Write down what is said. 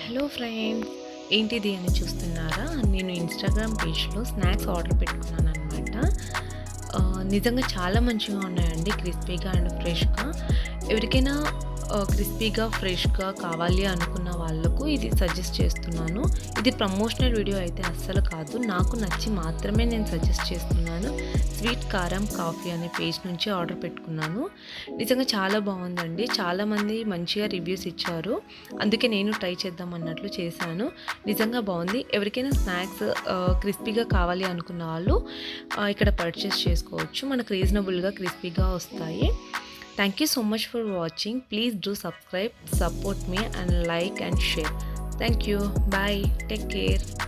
Hello friends, ఏంటిది అని చూస్తున్నారా? నేను ఇన్‌స్టాగ్రామ్ పేజ్‌లో స్నాక్స్ ఆర్డర్ పెట్టుకున్నాననమాట. నిజంగా చాలా మంచిగా ఉన్నాయండి. క్రిస్పీగా అండ్ ఫ్రెష్‌గా. ఎవరికైనా క్రిస్పీగా, ఫ్రెష్‌గా కావాలి అనుకున్న వాళ్ళకు ఇది సజెస్ట్ చేస్తున్నాను. ఇది ప్రమోషనల్ వీడియో అయితే అస్సలు కాదు. నాకు నచ్చి మాత్రమే నేను సజెస్ట్ చేస్తున్నాను. స్వీట్ కారం కాఫీ అనే పేజ్ నుంచి ఆర్డర్ పెట్టుకున్నాను. నిజంగా చాలా బాగుందండి. చాలామంది మంచిగా రివ్యూస్ ఇచ్చారు. అందుకే నేను ట్రై చేద్దాం అన్నట్లు చేశాను. నిజంగా బాగుంది. ఎవరికైనా స్నాక్స్ క్రిస్పీగా కావాలి అనుకున్న వాళ్ళు ఇక్కడ పర్చేస్ చేసుకోవచ్చు. మనకు రీజనబుల్గా క్రిస్పీగా వస్తాయి. Thank you so much for watching. Please do subscribe, support me and like and share. Thank you. Bye. Take care.